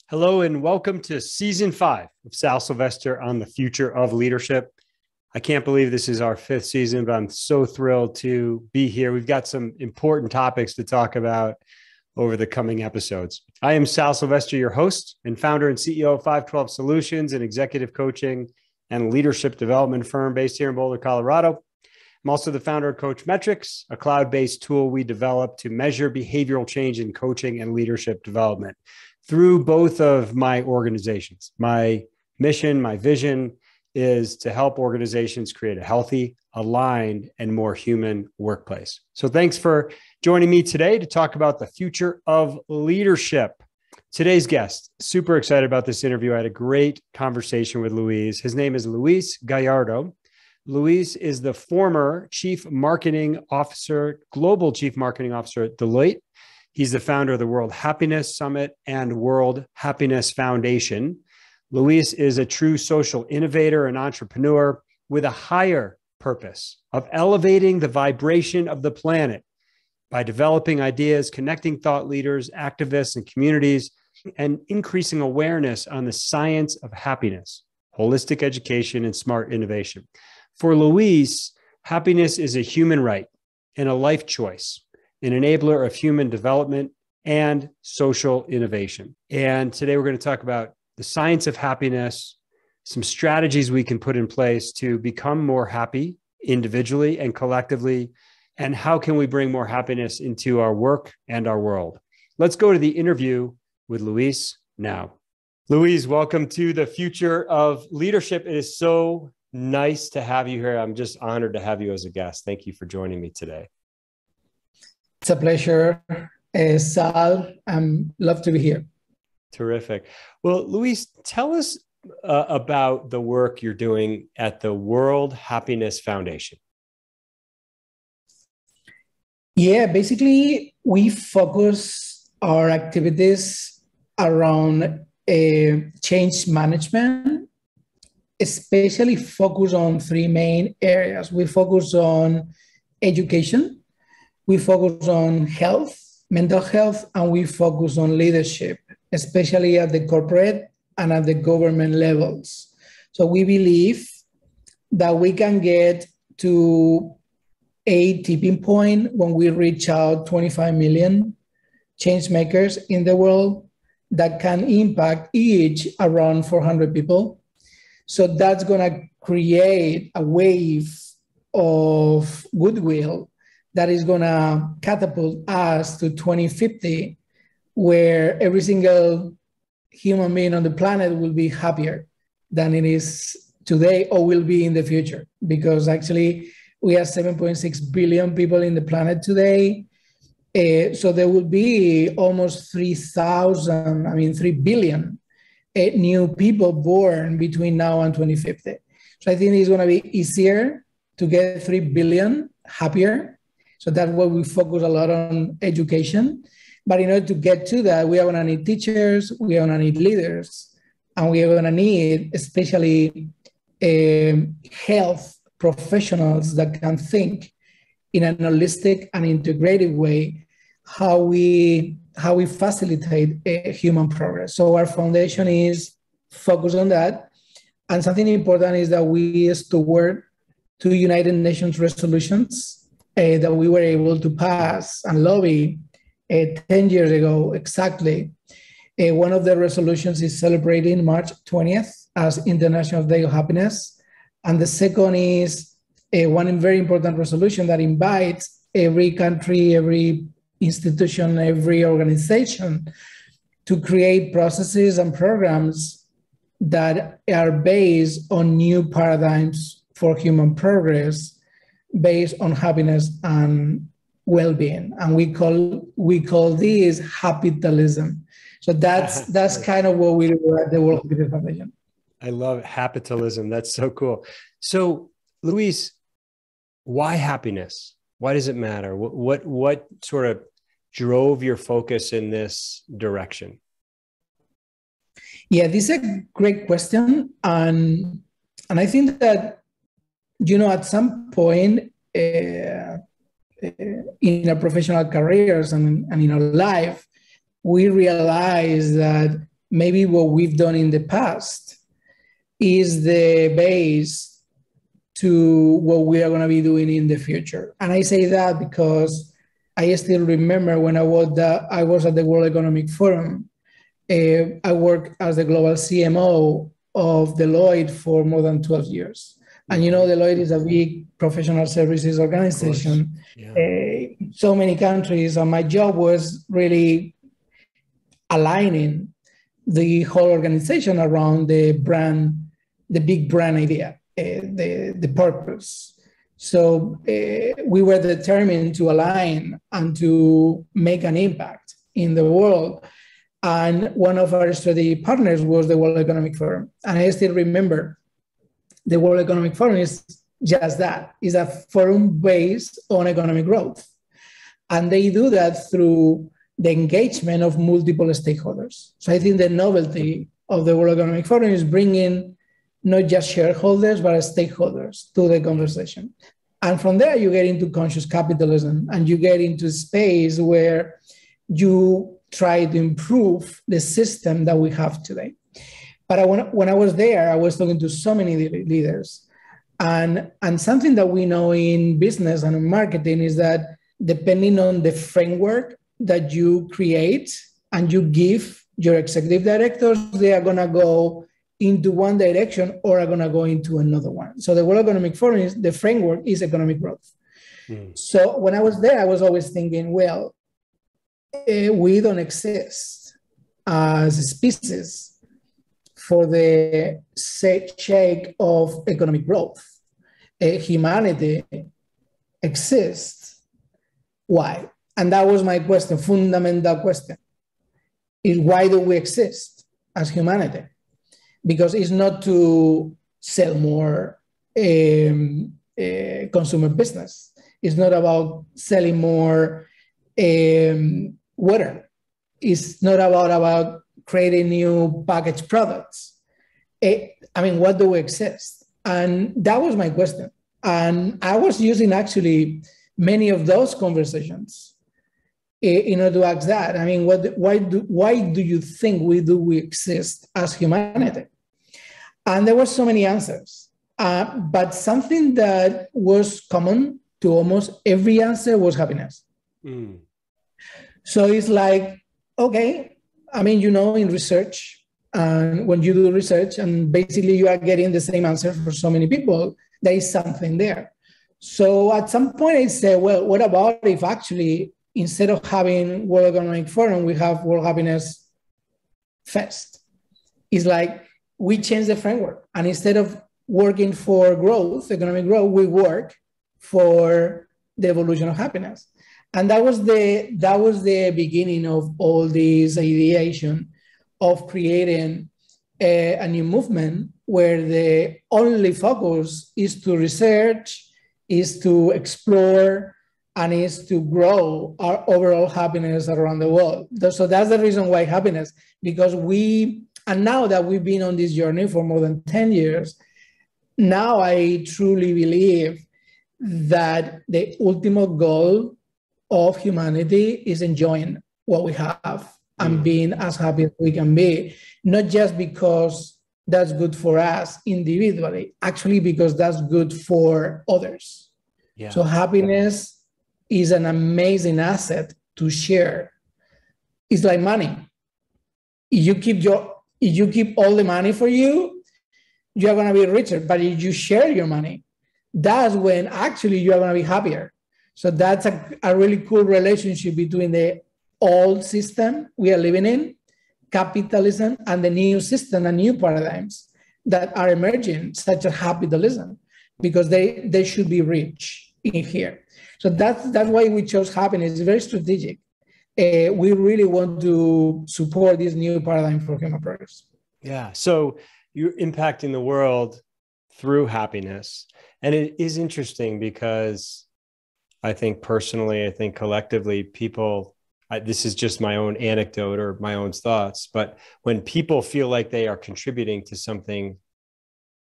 Hello and welcome to season 5 of Sal Sylvester on the future of leadership. I can't believe this is our 5th season, but I'm so thrilled to be here. We've got some important topics to talk about over the coming episodes. I am Sal Sylvester, your host and founder and CEO of 512 Solutions, an executive coaching and leadership development firm based here in Boulder, Colorado. I'm also the founder of Coach Metrics, a cloud-based tool we developed to measure behavioral change in coaching and leadership development through both of my organizations. My mission, my vision is to help organizations create a healthy, aligned, and more human workplace. So thanks for joining me today to talk about the future of leadership. Today's guest, super excited about this interview. I had a great conversation with Luis. His name is Luis Gallardo. Luis is the former Chief Marketing Officer, Global Chief Marketing Officer at Deloitte. He's the founder of the World Happiness Summit and World Happiness Foundation. Luis is a true social innovator and entrepreneur with a higher purpose of elevating the vibration of the planet by developing ideas, connecting thought leaders, activists, and communities, and increasing awareness on the science of happiness, holistic education, and smart innovation. For Luis, happiness is a human right and a life choice, an enabler of human development and social innovation. And today we're going to talk about the science of happiness, some strategies we can put in place to become more happy individually and collectively, and how can we bring more happiness into our work and our world. Let's go to the interview with Luis now. Luis, welcome to the future of leadership. It is so nice to have you here. I'm just honored to have you as a guest. Thank you for joining me today. It's a pleasure, Sal. I'm love to be here. Terrific. Well, Luis, tell us about the work you're doing at the World Happiness Foundation. Yeah, basically, we focus our activities around change management, especially focus on 3 main areas. We focus on education, we focus on health, mental health, and we focus on leadership, especially at the corporate and at the government levels. So we believe that we can get to a tipping point when we reach out 25 million change makers in the world that can impact each around 400 people. So that's going to create a wave of goodwill that is going to catapult us to 2050, where every single human being on the planet will be happier than it is today or will be in the future. Because actually, we have 7.6 billion people in the planet today. So there will be almost 3 billion new people born between now and 2050. So I think it's going to be easier to get 3 billion happier. So that's why we focus a lot on education. But in order to get to that, we are going to need teachers, we are going to need leaders, and we are going to need especially health professionals that can think in an holistic and integrated way how we facilitate human progress. So our foundation is focused on that. And something important is that we steward 2 United Nations resolutions that we were able to pass and lobby 10 years ago exactly. One of the resolutions is celebrating March 20th as International Day of Happiness. And the second is one very important resolution that invites every country, every institution, every organization to create processes and programs that are based on new paradigms for human progress, based on happiness and well-being, and we call this capitalism. So that's kind of what we do at the World Happiness Foundation. I love capitalism. That's so cool. So, Luis, why happiness? Why does it matter? What sort of drove your focus in this direction? Yeah, this is a great question, and I think that at some point in our professional careers and in our life, we realize that maybe what we've done in the past is the base to what we are going to be doing in the future. And I say that because I still remember when I was at the World Economic Forum. I worked as the global CMO of Deloitte for more than 12 years. And you know, Deloitte is a big professional services organization, so many countries. And my job was really aligning the whole organization around the brand, the big brand idea, the purpose. So we were determined to align and to make an impact in the world. And one of our strategic partners was the World Economic Forum. And I still remember the World Economic Forum is just that. It's a forum based on economic growth. And they do that through the engagement of multiple stakeholders. So I think the novelty of the World Economic Forum is bringing not just shareholders, but stakeholders to the conversation. And from there, you get into conscious capitalism and you get into a space where you try to improve the system that we have today. But when I was there, I was talking to so many leaders. And something that we know in business and in marketing is that depending on the framework that you create and you give your executive directors, they are going to go into one direction or are going to go into another one. So the World Economic Forum, the framework is economic growth. So when I was there, I was always thinking, well, we don't exist as a species for the sake of economic growth. Humanity exists. Why? And that was my question, fundamental question, is why do we exist as humanity? Because it's not to sell more consumer business. It's not about selling more water. It's not about creating new packaged products. What do we exist? And that was my question. And I was using actually many of those conversations in order to ask that. Why do you think we exist as humanity? And there were so many answers. But something that was common to almost every answer was happiness. So it's like, okay, in research, when you do research and basically you are getting the same answer for so many people, there is something there. So at some point I said, well, what about if actually instead of having World Economic Forum, we have World Happiness Fest? It's like we change the framework. And instead of working for growth, economic growth, we work for the evolution of happiness. And that was the beginning of all this ideation of creating a new movement where the only focus is to research, is to explore, and is to grow our overall happiness around the world. So that's the reason why happiness, because now that we've been on this journey for more than 10 years, now I truly believe that the ultimate goal of humanity is enjoying what we have and being as happy as we can be, not just because that's good for us individually, actually because that's good for others. Yeah. So happiness is an amazing asset to share. It's like money. If you keep all the money for you, you're going to be richer. But if you share your money, that's when actually you are going to be happier. So that's a really cool relationship between the old system we are living in, capitalism, and the new system and new paradigms that are emerging, such as capitalism, because they should be rich in here. So that's why we chose happiness. It's very strategic. We really want to support this new paradigm for human progress. Yeah. So you're impacting the world through happiness. And it is interesting because I think personally, collectively, people, this is just my own anecdote or my own thoughts, but when people feel like they are contributing to something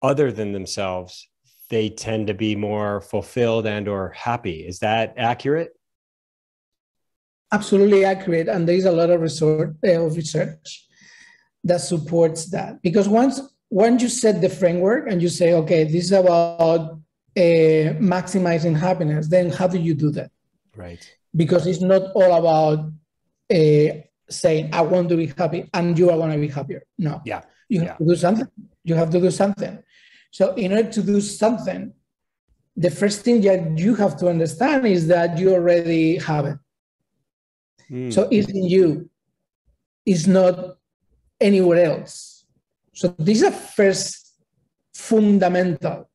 other than themselves, they tend to be more fulfilled and or happy. Is that accurate? Absolutely accurate. And there is a lot of research that supports that. Because once you set the framework and you say, okay, this is about maximizing happiness, then how do you do that? Right. Because it's not all about saying, I want to be happy and you are going to be happier. No. Yeah. You have to do something. You have to do something. So in order to do something, the first thing that you have to understand is that you already have it. So it's in you. It's not anywhere else. So this is a first fundamental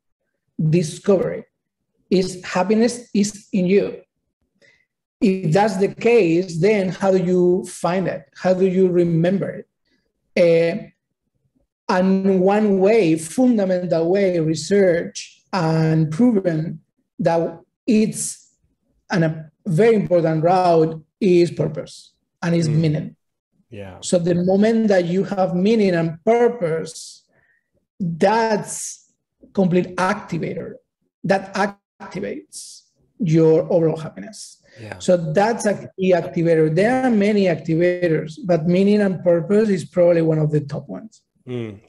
discovery, is happiness is in you. If that's the case, then how do you find it? How do you remember it? And one way, fundamental way, research and proven that it's a very important route is purpose and is meaning. Yeah. So the moment that you have meaning and purpose, that's complete activator. That activates your overall happiness. Yeah. So that's a key activator. There are many activators, but meaning and purpose is probably one of the top ones.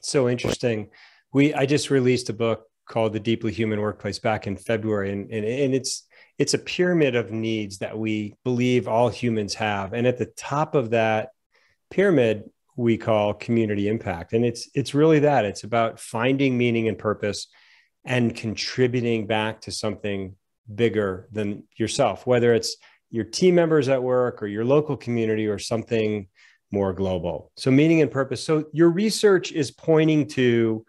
So interesting. I just released a book called The Deeply Human Workplace back in February, and it's a pyramid of needs that we believe all humans have. And at the top of that pyramid, we call community impact. And it's really that. It's about finding meaning and purpose and contributing back to something bigger than yourself, whether it's your team members at work or your local community or something more global. So meaning and purpose. So your research is pointing to,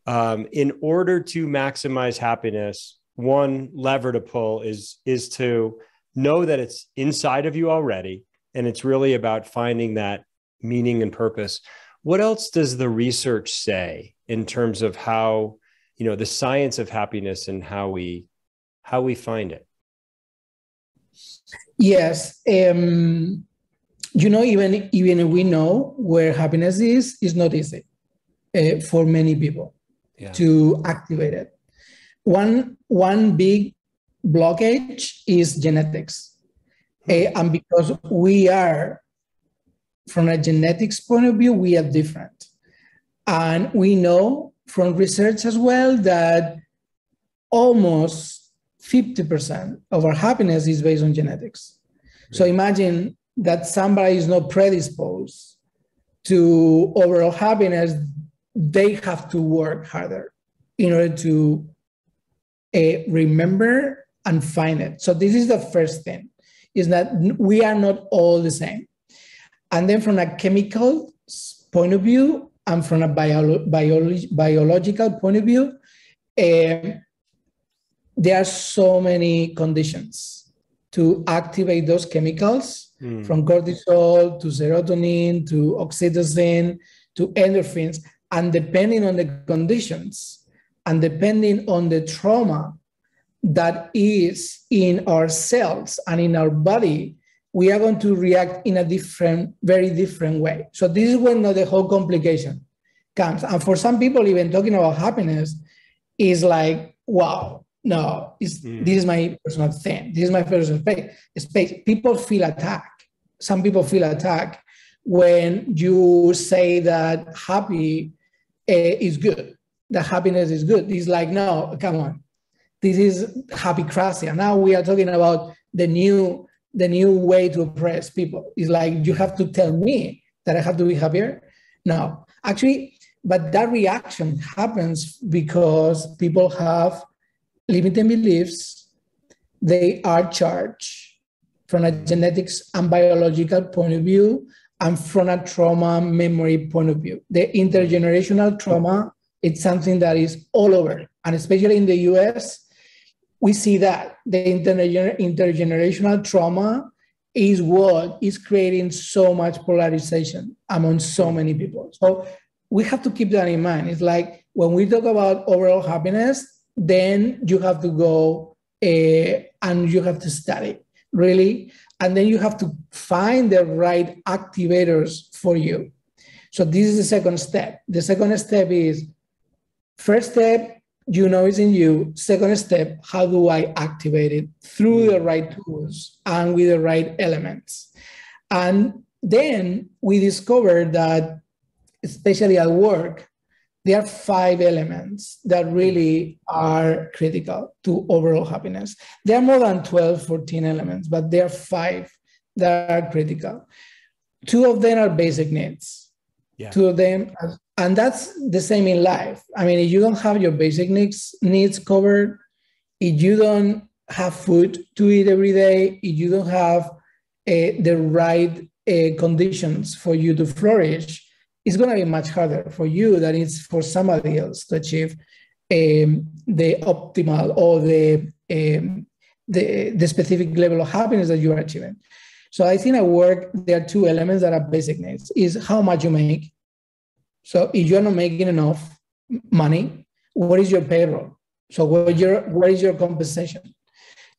in order to maximize happiness, one lever to pull is to know that it's inside of you already. And it's really about finding that meaning and purpose. What else does the research say in terms of how, the science of happiness and how we find it? Yes. Even if we know where happiness is not easy for many people to activate it. One big blockage is genetics. And because we are, from a genetics point of view, we are different. And we know from research as well that almost 50% of our happiness is based on genetics. So imagine that somebody is not predisposed to overall happiness, they have to work harder in order to remember and find it. So this is the first thing, is that we are not all the same. And then from a chemical point of view and from a biological point of view, there are so many conditions to activate those chemicals, from cortisol to serotonin to oxytocin to endorphins. And depending on the conditions and depending on the trauma that is in our cells and in our body, we are going to react in a very different way. So this is when the whole complication comes. And for some people, even talking about happiness is like, wow, no, this is my personal thing. This is my personal space. People feel attacked. Some people feel attacked when you say that happy is good, that happiness is good. It's like, no, come on. This is happycracia. Now we are talking about the new way to oppress people. It's like, you have to tell me that I have to be happier? No, actually, but that reaction happens because people have limiting beliefs. They are charged from a genetics and biological point of view and from a trauma memory point of view. The intergenerational trauma, it's something that is all over. And especially in the US, we see that the intergenerational trauma is what is creating so much polarization among so many people. So we have to keep that in mind. It's like when we talk about overall happiness, then you have to go and you have to study, really. And then you have to find the right activators for you. So this is the second step. The second step is, first step, it's in you. Second step, how do I activate it through the right tools and with the right elements? And then we discovered that especially at work, there are 5 elements that really are critical to overall happiness. There are more than 12, 14 elements, but there are 5 that are critical. 2 of them are basic needs. Yeah. 2 of them, and that's the same in life. I mean, if you don't have your basic needs covered, if you don't have food to eat every day, if you don't have the right conditions for you to flourish, it's going to be much harder for you than it's for somebody else to achieve the optimal or the specific level of happiness that you are achieving. So I think at work, there are 2 elements that are basic needs, is how much you make. So if you're not making enough money, what is your payroll? So what is your compensation?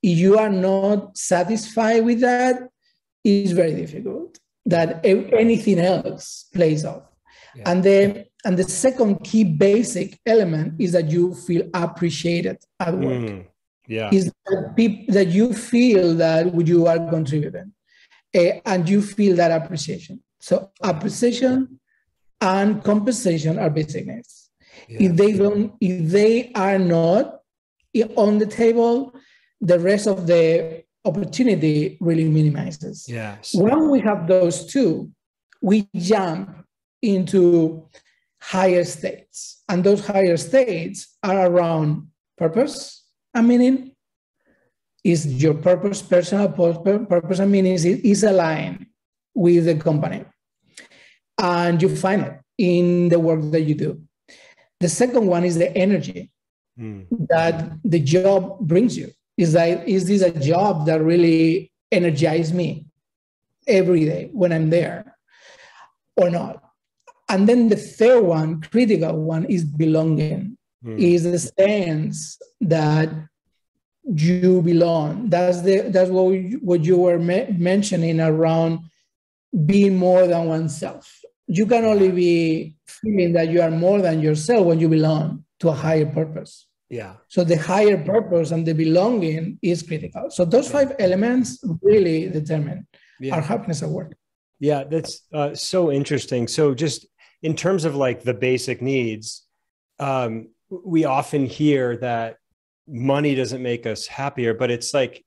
If you are not satisfied with that, it's very difficult that anything else plays off. Yeah. And the second key basic element is that you feel appreciated at work. Yeah. Is that you feel that you are contributing and you feel that appreciation. So appreciation and compensation are basic needs. Yeah. If they are not on the table, the rest of the opportunity really minimizes. Yes. When we have those 2, we jump into higher states. And those higher states are around purpose and meaning. Is your purpose, personal purpose and meaning is aligned with the company. And you find it in the work that you do. The second one is the energy that the job brings you. Is this a job that really energizes me every day when I'm there or not? And then the third one, critical one, is belonging. Is the sense that you belong. That's what you were mentioning around being more than oneself. You can only be feeling that you are more than yourself when you belong to a higher purpose. Yeah. So the higher purpose and the belonging is critical. So those 5 elements really determine our happiness at work. Yeah, that's so interesting. So just in terms of like the basic needs, we often hear that money doesn't make us happier, but it's like,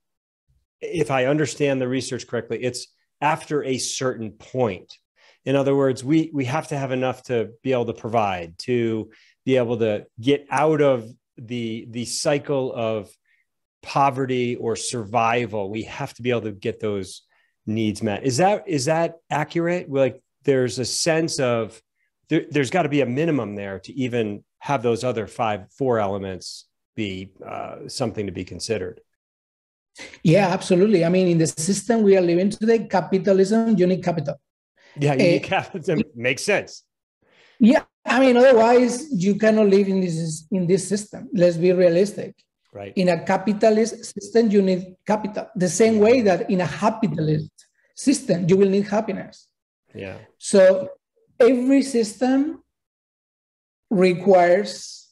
if I understand the research correctly, it's after a certain point. In other words, we have to have enough to be able to provide, to be able to get out of the cycle of poverty or survival. We have to be able to get those needs met. Is that accurate? Like there's a sense of there's got to be a minimum there to even have those other 4 elements be something to be considered. Yeah, absolutely. I mean, in the system we are living today, capitalism, you need capital. Yeah, you need capital. Makes sense. Yeah, I mean, otherwise you cannot live in this system. Let's be realistic. Right. In a capitalist system, you need capital. The same way that in a capitalist system, you will need happiness. Yeah. So every system requires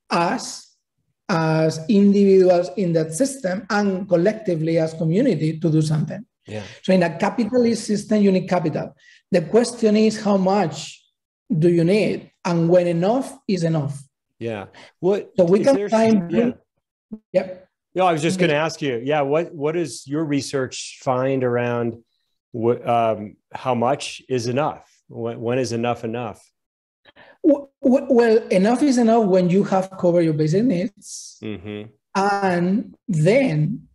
us as individuals in that system and collectively as community to do something. Yeah. So in a capitalist system, you need capital. The question is, how much do you need, and when enough is enough? Yeah. So we can find. Yeah. No, I was just going to ask you. Yeah. What does your research find around how much is enough? When is enough enough? Well, enough is enough when you have covered your basic needs. Mm-hmm. And then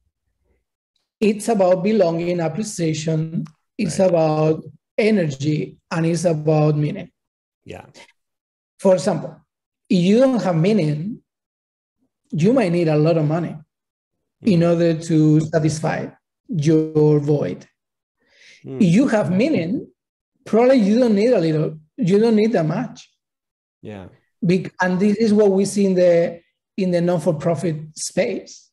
it's about belonging, appreciation, it's about energy, and it's about meaning. Yeah. For example, if you don't have meaning, you might need a lot of money in order to satisfy your void. If you have meaning, probably you don't need that much. Yeah. And this is what we see in the non-for-profit space.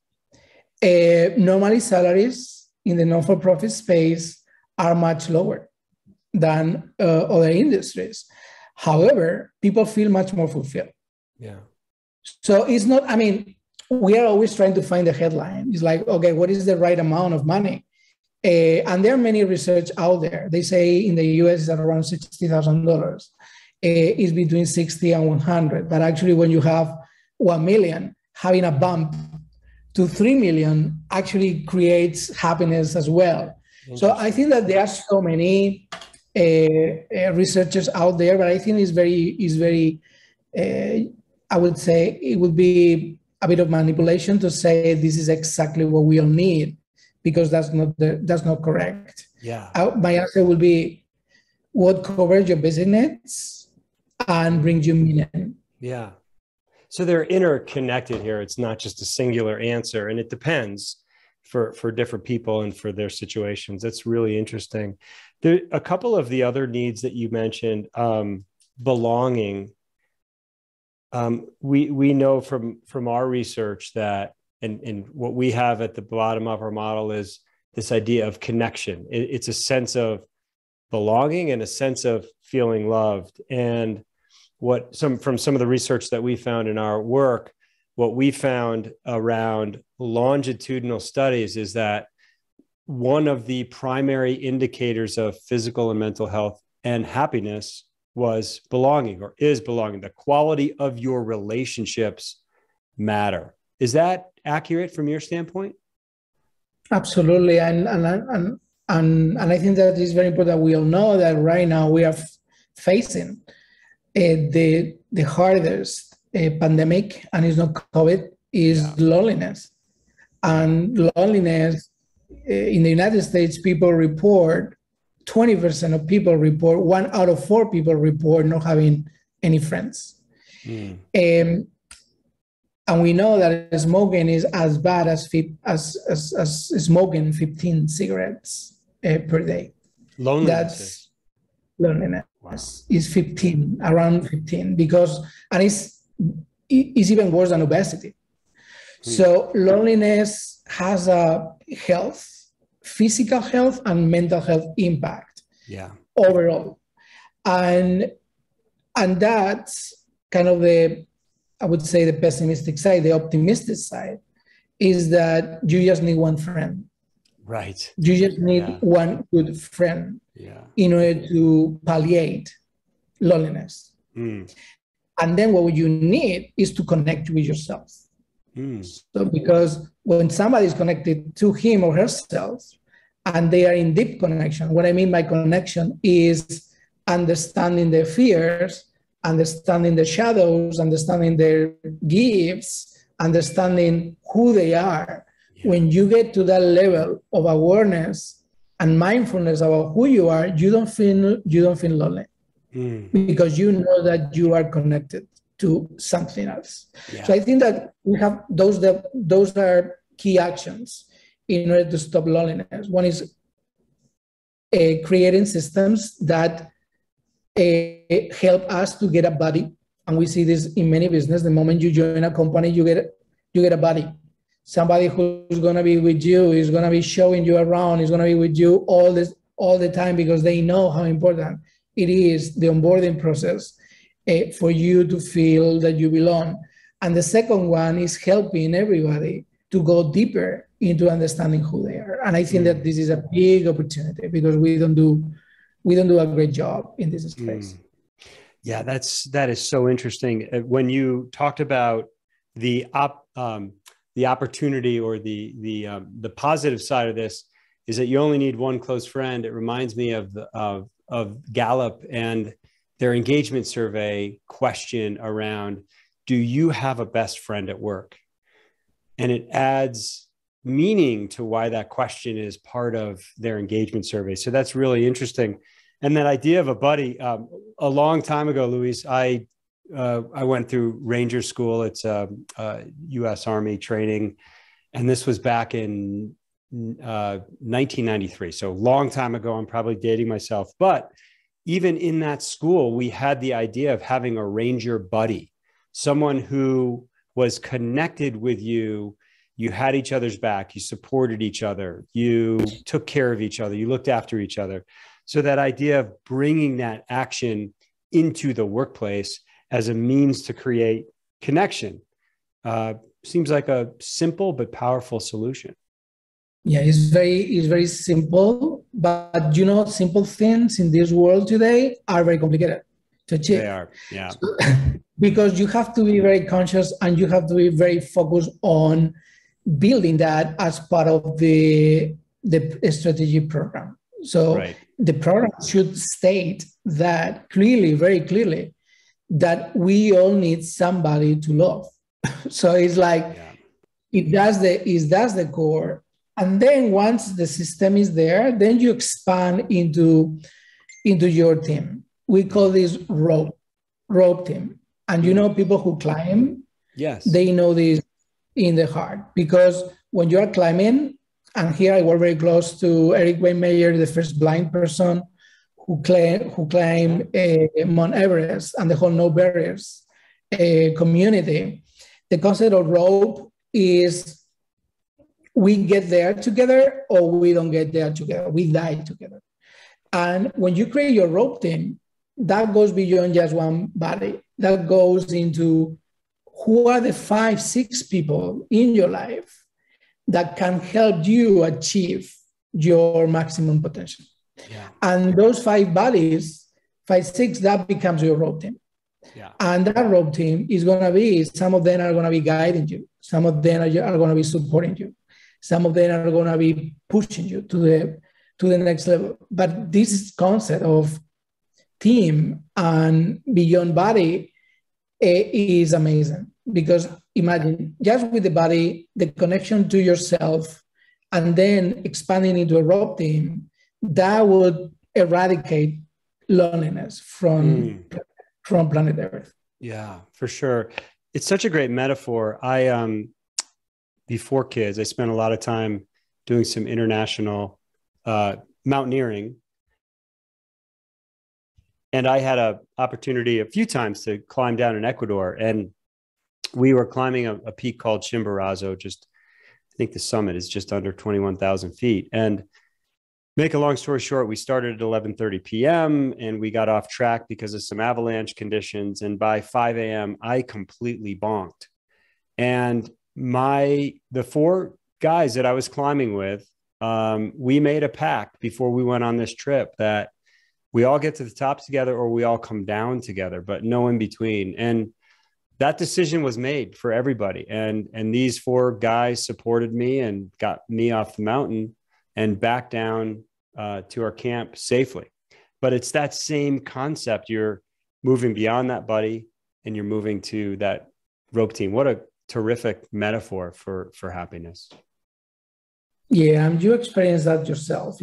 Normally salaries in the non-for-profit space are much lower than other industries. However, people feel much more fulfilled. Yeah. So it's not, we are always trying to find the headline. It's like, okay, what is the right amount of money? And there are many research out there. They say in the US it's at around $60,000. It's between 60 and 100. But actually, when you have 1 million, having a bump to 3 million actually creates happiness as well. So I think that there are so many researchers out there, but I think it's very, I would say it would be a bit of manipulation to say this is exactly what we all need, because that's not correct. Yeah. My answer will be what covers your basic needs and brings you meaning. Yeah. So they're interconnected here. It's not just a singular answer, and it depends for different people and for their situations. That's really interesting. There a couple of the other needs that you mentioned, belonging. We know from our research that, and what we have at the bottom of our model is this idea of connection. It's a sense of belonging and a sense of feeling loved. And from some of the research that we found in our work, what we found around longitudinal studies is that one of the primary indicators of physical and mental health and happiness was belonging, or is belonging. The quality of your relationships matter. Is that accurate from your standpoint? Absolutely, and I think that it's very important that we all know that right now we are facing the hardest pandemic, and it's not COVID, is loneliness. And loneliness in the United States, people report 20% of people report, 1 out of 4 people report not having any friends. And we know that smoking is as bad as smoking 15 cigarettes per day. Loneliness. Loneliness Wow. is 15, around 15, and it's even worse than obesity. So loneliness has a physical health and mental health impact overall. And that's kind of I would say the pessimistic side. The optimistic side is that you just need one friend. Right. You just need one good friend in order to palliate loneliness. And then what you need is to connect with yourself. So because when somebody is connected to him or herself and they are in deep connection, what I mean by connection is understanding their fears, understanding the shadows, understanding their gifts, understanding who they are. When you get to that level of awareness and mindfulness about who you are, you don't feel lonely because you know that you are connected to something else. So I think that we have those are key actions in order to stop loneliness. One is creating systems that help us to get a buddy, and we see this in many business. The moment you join a company, you get a buddy, somebody who's going to be with you, is going to be showing you around, is going to be with you all the time, because they know how important it is, the onboarding process, for you to feel that you belong. And the second one is helping everybody to go deeper into understanding who they are. And I think that this is a big opportunity because we don't do a great job in this space. Yeah, that is so interesting. When you talked about the opportunity or the positive side of this is that you only need one close friend. It reminds me of Gallup and their engagement survey question around, do you have a best friend at work? And it adds meaning to why that question is part of their engagement survey. So that's really interesting. And that idea of a buddy, a long time ago, Luis, I went through Ranger School. It's a U.S. Army training. And this was back in 1993. So a long time ago. I'm probably dating myself. But even in that school, we had the idea of having a Ranger buddy, someone who was connected with you. You had each other's back. You supported each other. You took care of each other. You looked after each other. So that idea of bringing that action into the workplace as a means to create connection seems like a simple but powerful solution. Yeah, it's very simple, but you know, simple things in this world today are very complicated to achieve. They are, yeah. Because you have to be very conscious and you have to be very focused on building that as part of the strategy program. So Right. the program should state that clearly, very clearly, that we all need somebody to love. So it's like that's the core. And then once the system is there, then you expand into your team. We call this rope team. And you know, people who climb, yes, they know this in the heart, because when you are climbing, and here I work very close to Eric Waymeyer, the first blind person who climbed Mount Everest and the whole No Barriers community. The concept of rope is we get there together or we don't get there together. We die together. And when you create your rope team, that goes beyond just one body. That goes into who are the 5, 6 people in your life that can help you achieve your maximum potential. Yeah. And those 5 bodies, 5, 6, that becomes your rope team. Yeah. And that rope team is going to be, some of them are going to be guiding you. Some of them are going to be supporting you. Some of them are going to be pushing you to the next level. But this concept of team and beyond body is amazing, because imagine just with the body, the connection to yourself, and then expanding into a rope team, that would eradicate loneliness from planet Earth. Yeah, for sure. It's such a great metaphor. Before kids, I spent a lot of time doing some international mountaineering. And I had an opportunity a few times to climb down in Ecuador. And we were climbing a peak called Chimborazo. I think the summit is just under 21,000 feet. And make a long story short, we started at 11:30 p.m. and we got off track because of some avalanche conditions. And by 5 a.m., I completely bonked. And the 4 guys that I was climbing with, we made a pact before we went on this trip that we all get to the top together or we all come down together, but no in between. And that decision was made for everybody. And these 4 guys supported me and got me off the mountain and back down to our camp safely. But it's that same concept. You're moving beyond that buddy and you're moving to that rope team. What a terrific metaphor for happiness. Yeah, and you experience that yourself.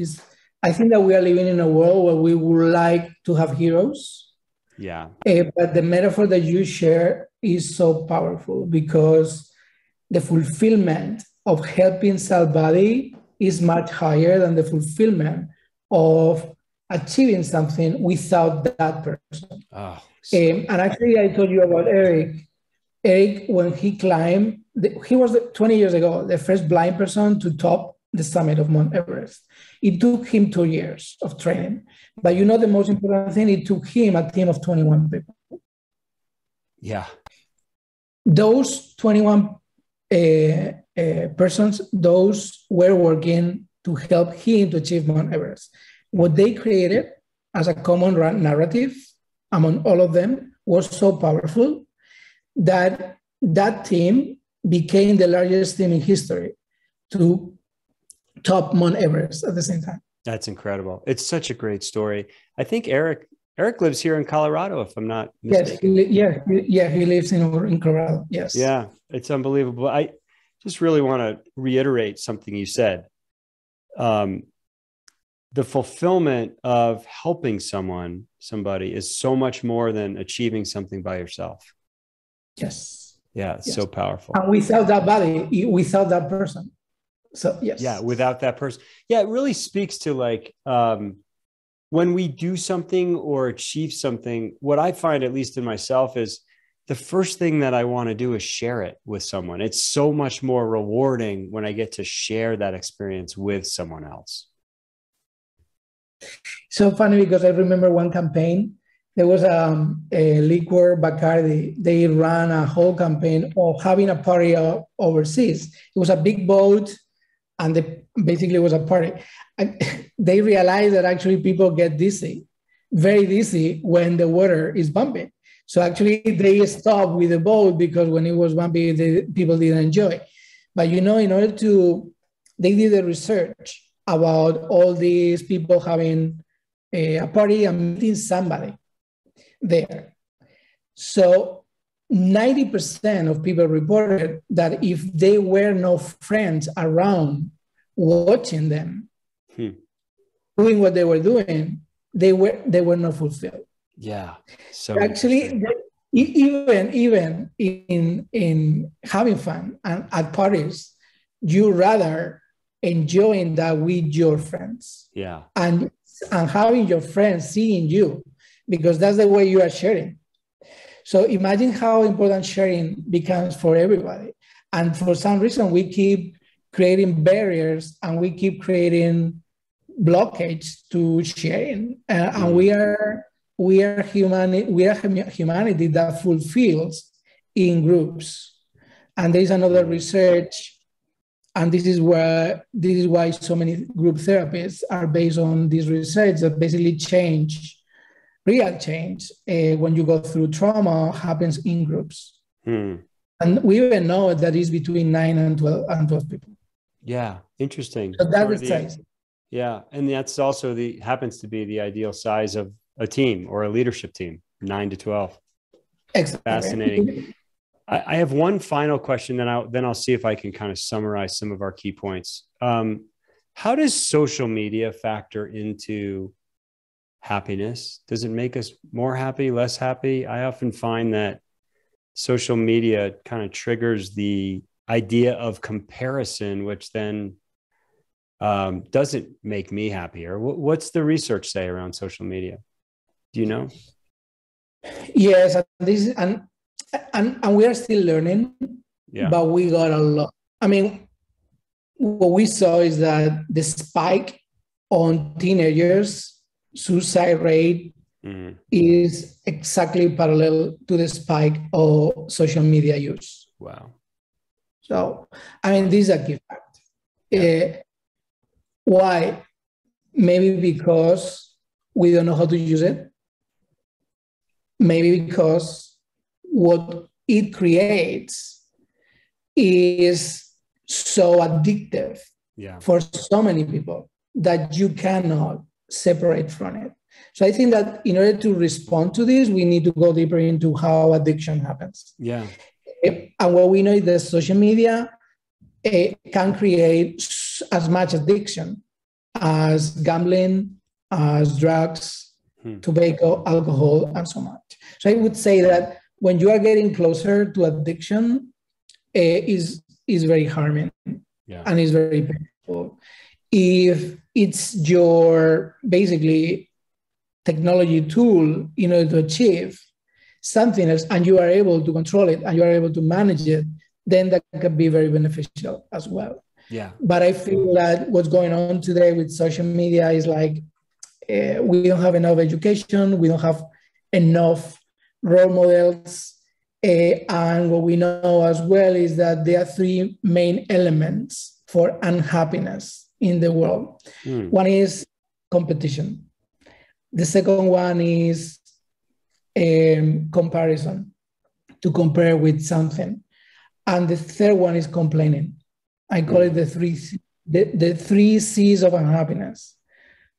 I think that we are living in a world where we would like to have heroes. Yeah. But the metaphor that you share is so powerful, because the fulfillment of helping somebody is much higher than the fulfillment of achieving something without that person. Oh, and actually, I told you about Eric. Eric, when he climbed, he was 20 years ago, the first blind person to top the summit of Mount Everest. It took him 2 years of training. But you know, the most important thing, it took him a team of 21 people. Yeah. Those 21 persons, those were working to help him to achieve Mount Everest. What they created as a common narrative among all of them was so powerful that that team became the largest team in history to top Mount Everest at the same time. That's incredible. It's such a great story. I think Eric lives here in Colorado, if I'm not mistaken. Yes, he lives in Colorado. Yes. Yeah, it's unbelievable. I just really want to reiterate something you said. The fulfillment of helping somebody is so much more than achieving something by yourself. Yes. Yeah, it's so powerful. And without that body, without that person. So, yes. Yeah, without that person. Yeah, it really speaks to like when we do something or achieve something, what I find, at least in myself, is the first thing that I want to do is share it with someone. It's so much more rewarding when I get to share that experience with someone else. So funny, because I remember one campaign. There was a liquor, Bacardi. They ran a whole campaign of having a party overseas. It was a big boat, and basically it was a party. And they realized that actually people get dizzy, very dizzy when the water is bumpy. So actually they stopped with the boat because when it was bumpy, people didn't enjoy. But in order they did the research about all these people having a party and meeting somebody there. So 90% of people reported that if there were no friends around watching them doing what they were doing, they were not fulfilled. Yeah. So actually, even in having fun and at parties, you rather enjoying that with your friends. Yeah. And having your friends seeing you, because that's the way you are sharing. So imagine how important sharing becomes for everybody. And for some reason, we keep creating barriers and we keep creating blockage to sharing. And we are humanity that fulfills in groups. And there is another research, and this is why so many group therapies are based on this research that basically real change when you go through trauma happens in groups. And we even know that is between 9 and 12 people. Yeah, interesting. So that's the size. Yeah, and that's also happens to be the ideal size of a team or a leadership team, 9 to 12. Exactly. Fascinating. I have one final question, then I'll see if I can kind of summarize some of our key points. How does social media factor into happiness? Does it make us more happy, less happy? I often find that social media kind of triggers the idea of comparison, which then doesn't make me happier. What's the research say around social media? Do you know? Yes, and we are still learning, but we got a lot. I mean, what we saw is that the spike on teenagers suicide rate is exactly parallel to the spike of social media use. Wow. So, I mean, this is a key fact. Yeah. Why? Maybe because we don't know how to use it. Maybe because what it creates is so addictive for so many people that you cannot separate from it. So I think that in order to respond to this, we need to go deeper into how addiction happens. Yeah. And what we know is that social media can create as much addiction as gambling, as drugs, tobacco, alcohol, and so much. So I would say that when you are getting closer to addiction, is very harming and is very painful. If it's your basically technology tool in order to achieve something else and you are able to control it and you are able to manage it, then that can be very beneficial as well. Yeah. But I feel that what's going on today with social media is like we don't have enough education, we don't have enough role models. And what we know as well is that there are three main elements for unhappiness in the world. One is competition. The second one is comparison, to compare with something. And the third one is complaining. I call it the three C's of unhappiness: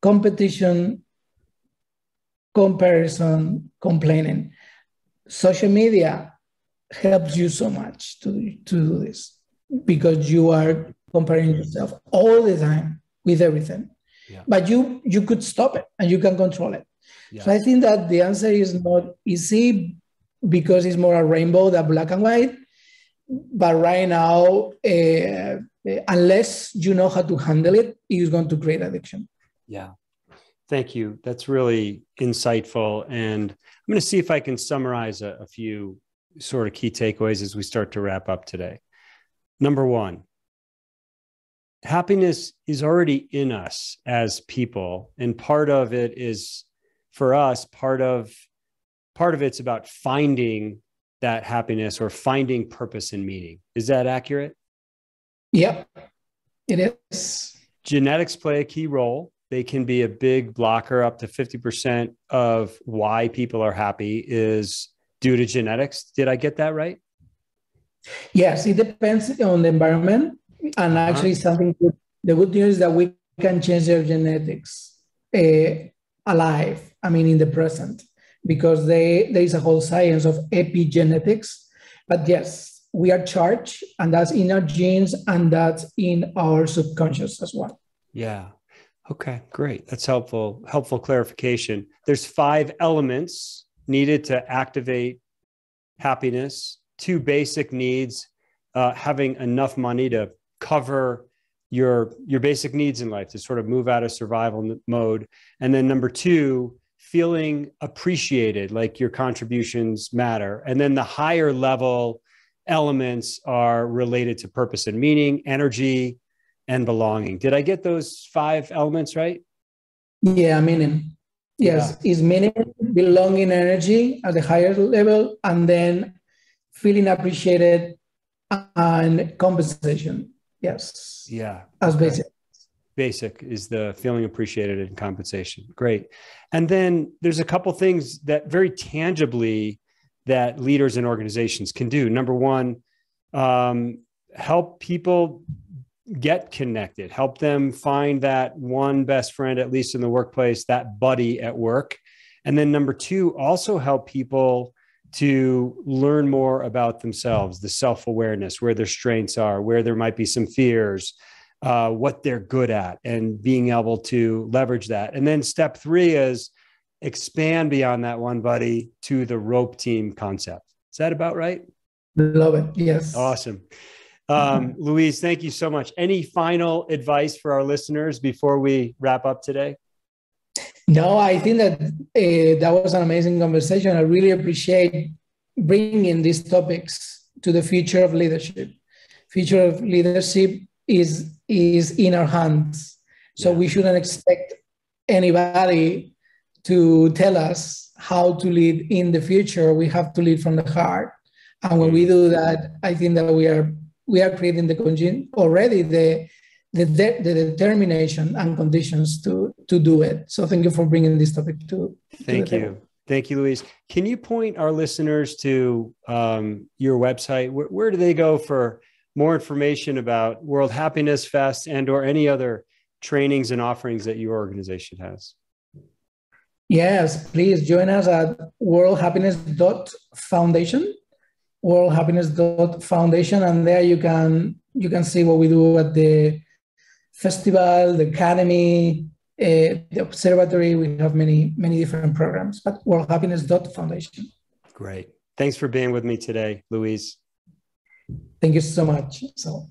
competition, comparison, complaining. Social media helps you so much to do this because you are comparing yourself all the time with everything. But you could stop it and you can control it. So I think that the answer is not easy because it's more a rainbow than black and white. But right now, unless you know how to handle it, it's going to create addiction. Yeah. Thank you. That's really insightful. And I'm going to see if I can summarize a few sort of key takeaways as we start to wrap up today. Number one, happiness is already in us as people. And part of it is, for us, part of it's about finding that happiness or finding purpose and meaning. Is that accurate? Yep. It is. Genetics play a key role. They can be a big blocker. Up to 50% of why people are happy is due to genetics. Did I get that right? Yes, it depends on the environment. And actually, something good, the good news is that we can change their genetics alive, I mean, in the present, because there is a whole science of epigenetics. But yes, we are charged, and that's in our genes, and that's in our subconscious as well. Yeah. Okay, great. That's helpful clarification. There's 5 elements needed to activate happiness, 2 basic needs, having enough money to cover your basic needs in life to sort of move out of survival mode. And then number 2, feeling appreciated, like your contributions matter. And then the higher level elements are related to purpose and meaning, energy, and belonging. Did I get those 5 elements right? Yeah, meaning. Yes, yeah. Is meaning, belonging, energy at the higher level, and then feeling appreciated and compensation. Yes. Yeah. As basic. Basic is the feeling appreciated and compensation. Great. And then there's a couple things that very tangibly that leaders and organizations can do. Number 1, help people get connected, help them find that one best friend, at least in the workplace, that buddy at work. And then number 2, also help people to learn more about themselves, the self-awareness, where their strengths are, where there might be some fears, what they're good at, and being able to leverage that. And then step 3 is expand beyond that one buddy to the rope team concept. Is that about right? Love it. Yes. Awesome. Luis, thank you so much. Any final advice for our listeners before we wrap up today? No, I think that that was an amazing conversation. I really appreciate bringing these topics to the future of leadership. Future of leadership is in our hands. So we shouldn't expect anybody to tell us how to lead in the future. We have to lead from the heart. And when we do that, I think that we are creating the determination and conditions to do it. So thank you for bringing this topic to Thank you. Thank you, Luis. Can you point our listeners to your website? Where do they go for more information about World Happiness Fest and or any other trainings and offerings that your organization has? Yes, please join us at worldhappiness.foundation. worldhappiness.foundation, and there you can see what we do at the festival, the academy, the observatory. We have many different programs, but worldhappiness.foundation. Great. Thanks for being with me today, Luis. Thank you so much. So